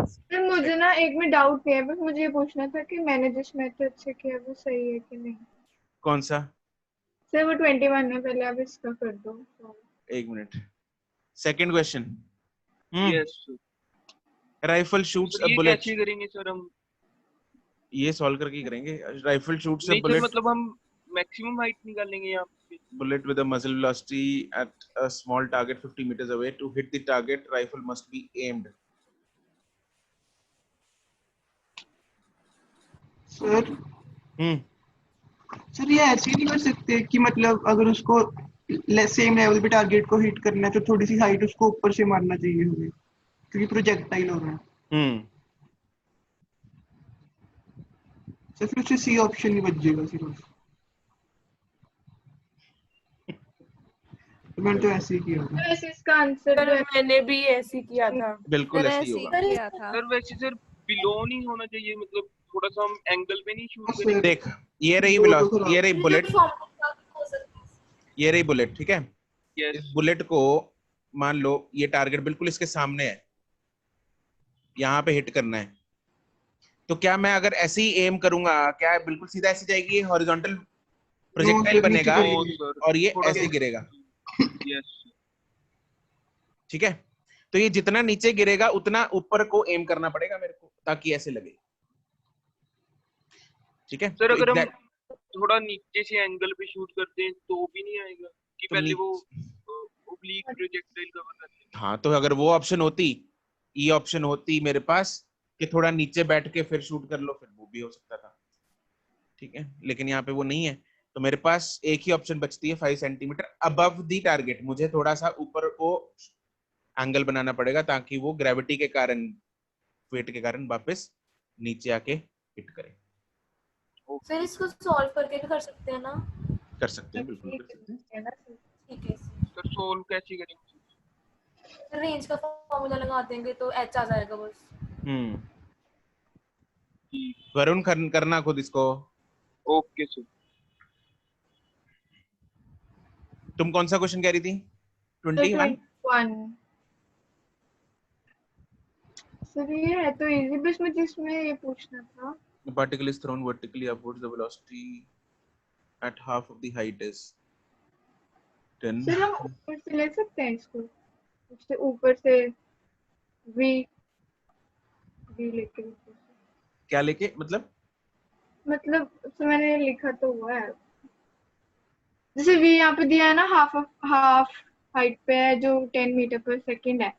सर मुझे ना एक में डाउट नहीं है, बस मुझे ये पूछना था कि मैंने जिस मेथड से किया वो सही है कि नहीं। कौन सा? सर वो 21 है, पहले आप इसका कर दो तो। एक minute. Second question. Yes sir. Rifle shoots sir a ये बुलेट। कैसे करेंगे सर हम? ये सॉल्व करके ही करेंगे। राइफल शूट्स अ नहीं सर, बुलेट मतलब हम मैक्सिमम हाइट निकालेंगे यहाँ पे। bullet with a muzzle velocity at a small target 50 meters away. To hit the target, rifle must be aimed. Sir hmm sir ये ऐसे ही नहीं कर सकते कि मतलब अगर उसको सेम लेवल पे टारगेट को हिट करना है तो थोड़ी सी हाइट उसको ऊपर से मारना चाहिए हमें, क्योंकि प्रोजेक्टाइल हो रहा है। हम्म सर फिर उससे सी ऑप्शन नहीं बचेगा सिर्फ। तो मैंने तो ऐसे ही किया था। तो वैसे इसका आंसर सर जो है मैंने भी ऐसे ही किया था। बिल्कुल सर ऐसे ही ऐसे होगा। ही किया था। सर वैसे सर बिलो नहीं होना चाहिए, मतलब थोड़ा सा हम एंगल पे नहीं शूट हाँ, करेंगे। देख, ये रही वो तो velocity, खराब। ये रही बुलेट, ये रही बुलेट, ठीक है। यस इस बुलेट को मान लो ये टारगेट बिल्कुल इसके सामने है, यहाँ पे हिट करना है। तो क्या मैं अगर ऐसे ही एम करूंगा, क्या बिल्कुल सीधा ऐसे जाएगी, हॉरिजॉन्टल प्रोजेक्टाइल sir, नीचे बनेगा गिरेगी। और ये थोड़ा ऐसे गिरेगा। यस ठीक है, तो ये जितना नीचे गिरेगा उतना ऊपर को एम करना पड़ेगा मेरे को, ताकि ऐसे लगे। ठीक है, सर, तो अगर हम exact- थोड़ा नीचे से एंगल पे शूट करते हैं तो भी नहीं आएगा कि तो पहले नी- वो ओब्लिक प्रोजेक्टाइल कवर करते हैं? हाँ, तो अगर वो ऑप्शन होती, ये ऑप्शन होती मेरे पास कि थोड़ा नीचे बैठ के फिर शूट कर लो, फिर वो भी हो सकता था। ठीक है, लेकिन यहाँ पे वो नहीं है, तो मेरे पास एक ही ऑप्शन बचती है 5 सेंटीमीटर अबव दी टारगेट। मुझे थोड़ा सा ऊपर को एंगल बनाना पड़ेगा ताकि वो ग्रेविटी के कारण, वेट के कारण वापस नीचे आके हिट करे। सर इसको सॉल्व करके भी कर सकते हैं ना? कर सकते हैं, बिल्कुल कर सकते हैं। ठीक है सर सोल्व कैसे करेंगे? सर, रेंज का फॉर्मूला लगा देंगे तो एच आ जाएगा बस। वरुण करना खुद इसको। Okay sir. तुम कौन सा क्वेश्चन कह रही थी? 21? 21 सर ये है तो इजी, बस मुझे इसमें ये पूछना था। The particle is thrown vertically upwards. The velocity at half of the height is 10. Sir हम ऊपर से ले सकते हैं इसको, उससे ऊपर से v लेके ऊपर से। क्या लेके मतलब? मतलब उसमें मैंने लिखा तो हुआ है, जैसे v यहाँ पे दिया है ना, हाफ हाइट पे है जो 10 मीटर पर सेकंड है,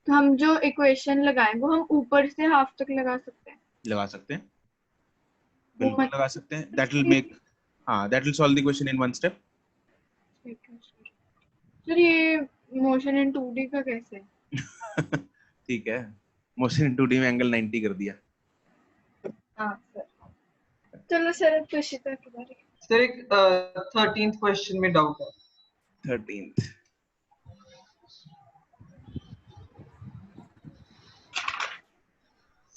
तो हम जो इक्वेशन लगाएं वो हम ऊपर से हाफ तक लगा सकते हैं। लगा सकते हैं, बिल्कुल लगा सकते हैं। That will make, हाँ, that will solve the question in one step. Sir ये मोशन इन 2D का कैसे है? ठीक है, मोशन इन 2D में एंगल 90 कर दिया। हाँ सर, चलो सर अब तुषिता की बारी। सर एक 13th क्वेश्चन में डाउट है। 13th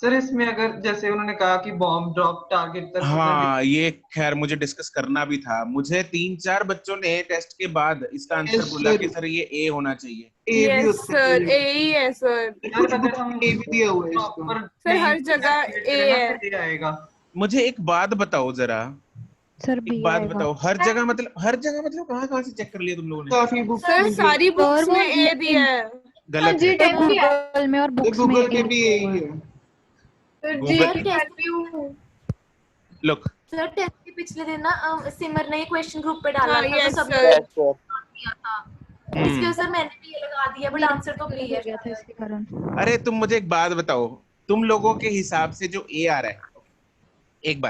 सर इसमें अगर जैसे उन्होंने कहा कि बॉम्ब ड्रॉप टारगेट तक, हाँ, ये खैर मुझे डिस्कस करना भी था। मुझे 3-4 बच्चों ने टेस्ट के बाद इसका आंसर बोला कि सर ये ए होना चाहिए। ए भी यस होता है सर, ए ही है सर। यार, अगर हम ए भी दिया हुआ है इसको सर हर जगह ए है। ए आएगा। मुझे एक बात बताओ जरा, सर एक बात बताओ, हर जगह मतलब कहाँ से चेक कर लिया तुम लोगों ने? काफी बुक्स सर सारी बुक्स में ए दिया है। गलत है। गूगल में और बुक्स में गूगल में भी यही है। लुक, सर टेस्ट के पिछले दिन ना सिमर ने क्वेश्चन ग्रुप पे डाला था, यस तो सब सर। किया था। इसके सर मैंने भी ये लगा दिया, बट आंसर तो बी है इसके कारण। अरे तुम मुझे एक बात बताओ, तुम लोगों के हिसाब से जो ए आ रहा है, एक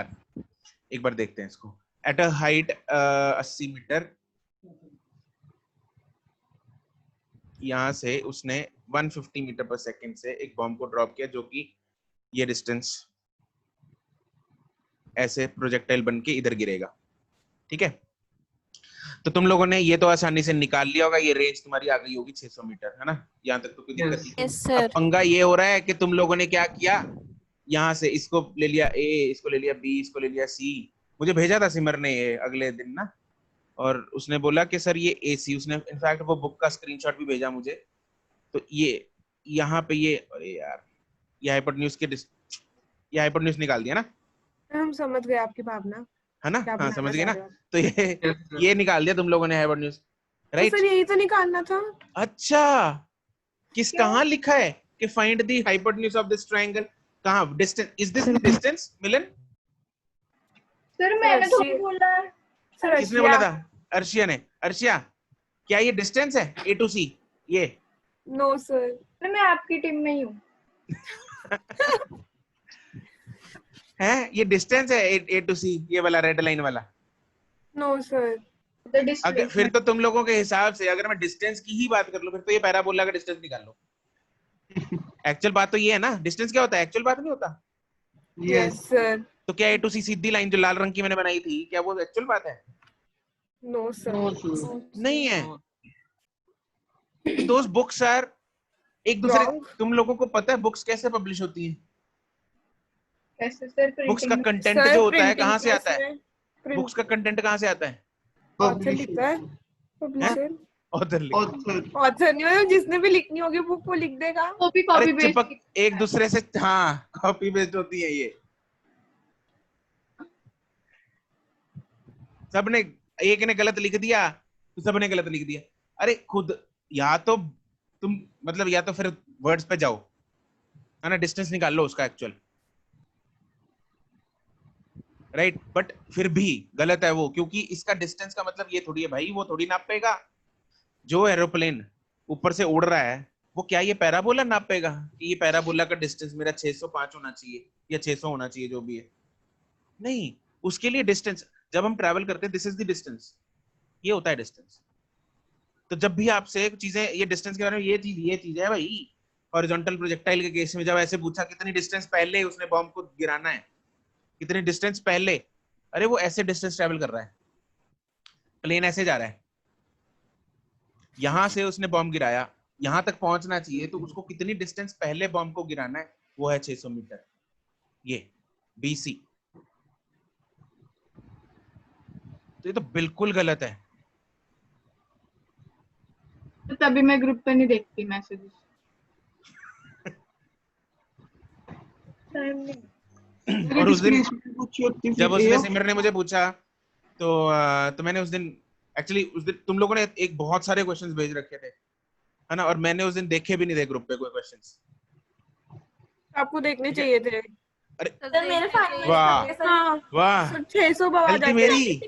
बार देखते हैं इसको। एट अ हाइट 80 मीटर, यहां से उसने 150 मीटर पर सेकंड से एक बॉम्ब को ड्रॉप किया, जो कि ये डिस्टेंस ऐसे प्रोजेक्टाइल बन के इधर गिरेगा। ठीक है, तो तुम लोगों ने ये तो आसानी से निकाल लिया होगा, ये रेंज तुम्हारी आ गई होगी 600 मीटर, है ना? यहाँ तक तो कोई दिक्कत नहीं। Yes sir. अब पंगा ये हो रहा है कि तुम लोगों ने क्या किया, यहाँ से इसको ले लिया ए, इसको ले लिया बी, इसको ले लिया सी। मुझे भेजा था सिमर ने ये अगले दिन ना, और उसने बोला कि सर ये ए सी, उसने इनफैक्ट वो बुक का स्क्रीनशॉट भी भेजा मुझे। तो ये यहाँ पे ये, अरे यार, ये हाइपोटेन्यूज निकाल दिया ना, हम समझ गए आपकी भावना, है ना? क्या हाँ, बनाना समझ गए चाह ना? रहे हो आप। तो ये निकाल दिया तुम लोगों ने हाइपोटेन्यूज, तो राइट? सर यही तो निकालना था। अच्छा, कहाँ लिखा है कि find the hypotenuse of this triangle? कहाँ? Distance, is this the distance Milan? Sir मैंने तो बोला। सर किसने बोला था? अर्शिया ने। अर्शिया, क्या ये डिस्टेंस है ए टू सी? ये नो सर। मैं आपकी टीम में ही हूँ। है, ये डिस्टेंस है ए टू सी, ये वाला रेड लाइन वाला? No sir. अगर फिर तो तुम लोगों के हिसाब से अगर मैं डिस्टेंस की ही बात कर लूं, फिर तो ये पैराबोला का डिस्टेंस निकाल लो। एक्चुअल बात तो ये है ना, डिस्टेंस क्या होता है? एक्चुअल बात नहीं होता। Yes sir. तो क्या ए टू सी सीधी लाइन जो लाल रंग की मैंने बनाई थी, क्या वो एक्चुअल बात है? No sir. नहीं है। दोस्त बुक्स आर एक दूसरे, तुम लोगों को पता है बुक्स कैसे पब्लिश होती हैं? कैसे सर? बुक्स का कंटेंट जो होता है कहाँ से आता है? बुक्स का कंटेंट कहाँ से आता है? ऑथर लिखता है, पब्लिशर। ऑथर लिख ऑथर ऑथर नहीं, मतलब जिसने भी लिखनी होगी बुक वो लिख देगा। कॉपी अरे कॉपी चिपक पेस्ट एक दूसरे से, हाँ कॉपी पेस्ट होती है ये। सबने, एक ने गलत लिख दिया तो सबने गलत लिख दिया। अरे खुद या तो तुम मतलब या तो फिर वर्ड्स पे जाओ, है ना, डिस्टेंस निकाल लो उसका एक्चुअल, राइट। बट फिर भी गलत है वो, क्योंकि इसका डिस्टेंस का मतलब ये थोड़ी है भाई, वो थोड़ी नापेगा। जो एरोप्लेन ऊपर से उड़ रहा है वो क्या ये पैराबोला नापेगा कि ये पैराबोला का डिस्टेंस मेरा 605 होना चाहिए या 600 होना चाहिए, जो भी है? नहीं, उसके लिए डिस्टेंस, जब हम ट्रैवल करते हैं दिस इज द डिस्टेंस, ये होता है डिस्टेंस। तो जब भी आपसे चीजें ये डिस्टेंस के बारे में, ये चीज है भाई। हॉरिजॉन्टल प्रोजेक्टाइल के केस में जब ऐसे पूछा कितनी डिस्टेंस पहले उसने बॉम्ब को गिराना है, कितने डिस्टेंस पहले, अरे वो ऐसे डिस्टेंस ट्रैवल कर रहा है, प्लेन ऐसे जा रहा है, यहां से उसने बॉम्ब गिराया, यहां तक पहुंचना चाहिए, तो उसको कितनी डिस्टेंस पहले बॉम्ब को गिराना है, वो है 600 मीटर, ये BC। तो ये तो बिल्कुल गलत है। तो तभी मैं ग्रुप पे नहीं देखती मैसेजेस। और उस दिन जब उसने सिमर ने मुझे पूछा तो मैंने उस दिन एक्चुअली तुम लोगों ने एक बहुत सारे क्वेश्चंस भेज रखे थे, है ना, और मैंने उस दिन देखे भी नहीं थे ग्रुप पे कोई क्वेश्चंस। आपको देखने चाहिए थे। अरे सर मेरे फाइनल वाह हाँ वाह, 600 बार आ गलती जाते मेरी। हैं।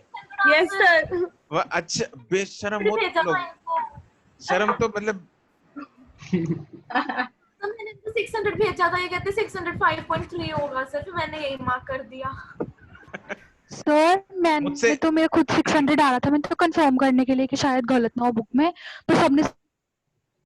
Yes sir. वाह, अच्छा बेशरम हो भेजा तुम लोग, था इनको। शर्म तो मतलब। तो मैंने इनको 600 भेजा था, ये कहते 605.3 होगा सर, फिर मैंने यही मार्क कर दिया। सर मैंने मुझसे- तो मेरा खुद 600 आ रहा था, मैंने तो कंफर्म करने के लिए कि शायद गलत ना हो बुक में, तो सबने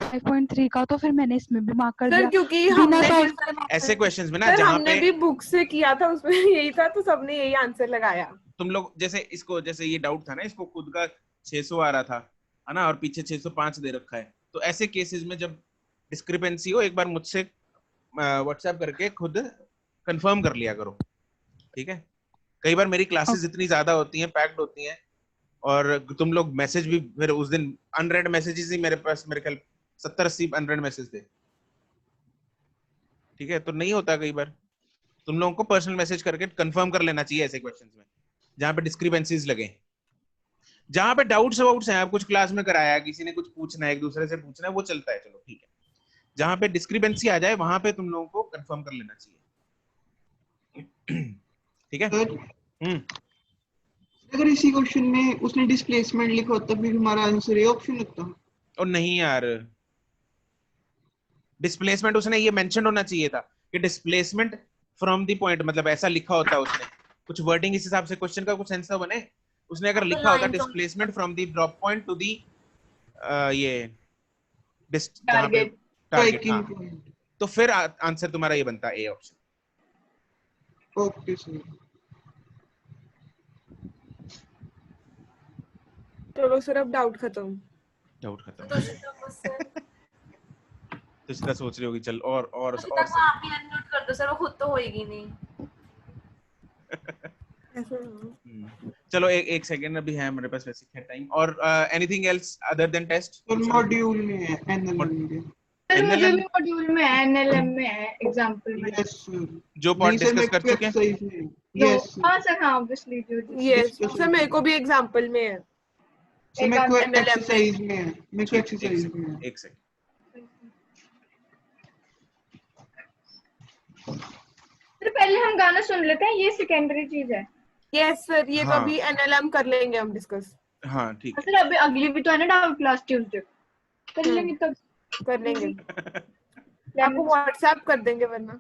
5.3 का, तो फिर मैंने इसमें भी मार्क कर सर दिया क्योंकि बिना हमने सोच भी के। ऐसे क्वेश्चंस में ना सर जहाँ हमने पे भी बुक से किया था, उसमें यही था, तो सबने यही आंसर लगाया। तुम लोग जैसे इसको, जैसे ये डाउट था ना, इसको खुद का 600 आ रहा था, है ना, और पीछे 605 दे रखा है, तो ऐसे केसेस में जब डिस्क्रिपेंसी हो, एक बार मुझसे व्हाट्सएप करके खुद कंफर्म कर लिया करो, ठीक है। कई बार मेरी क्लासेस इतनी ज्यादा होती हैं, पैक्ड होती हैं, और तुम लोग मैसेज भी, फिर उस दिन अनरेड मैसेजेस ही मेरे पास, मेरे ख्याल 70-80 अनरेड मैसेज थे, ठीक है। तो नहीं होता, कई बार तुम लोगों को पर्सनल मैसेज करके कंफर्म कर लेना चाहिए ऐसे क्वेश्चंस में जहां पे डिस्क्रिपेंसीज लगे, जहां पे डाउट्स वाउट्स हैं, आप कुछ क्लास में कराया, किसी ने कुछ पूछना है, एक दूसरे से पूछना है, वो चलता है, चलो ठीक है। जहां पे डिस्क्रिपेंसी आ जाए वहां पे तुम लोगों को कंफर्म कर लेना चाहिए, ठीक है। अगर इसी क्वेश्चन में उसने डिस्प्लेसमेंट लिखा होता फिर हमारा आंसर ए ऑप्शन लगता। और नहीं यार, डिस्प्लेसमेंट उसने ये मेंशन होना चाहिए था कि डिस्प्लेसमेंट फ्रॉम द पॉइंट, मतलब ऐसा लिखा होता है उसने, कुछ वर्डिंग इस हिसाब से क्वेश्चन का कुछ सेंस तो बने। उसने अगर लिखा होता displacement from the drop point two the ये टारगेट, हाँ, तो फिर आंसर तुम्हारा ये बनता ए ऑप्शन। Okay sir. चलो सर अब डाउट खत्म। डाउट खत्म। तो सीधा सोच रही होगी, चल और आप ही अनम्यूट कर दो सर, वो खुद तो होएगी नहीं। चलो एक सेकंड, अभी है मेरे पास वैसे है टाइम। और anything else other than test? Module में है, एनएलएम में। सर मुझे भी मॉड्यूल में है, एनएलएम में है, एग्जांपल में। Yes sir. जो पार्ट डिस्कस कर चुके हैं। यस हां सर, हां ऑब्वियसली जो यस सर, मेरे को भी एग्जांपल में है। सर मेरे को एक्सरसाइज में है, मेरे को एक्सरसाइज में है। एक सेकंड। सर पहले हम गाना सुन लेते हैं, ये सेकेंडरी चीज है। यस सर, ये तो हाँ। अभी एनएलएम कर लेंगे हम डिस्कस। हाँ ठीक है सर अभी अगली भी तो है ना डाउट क्लास ट्यूसडे, कर लेंगे तब। कर लेंगे। आपको व्हाट्सएप कर देंगे वरना।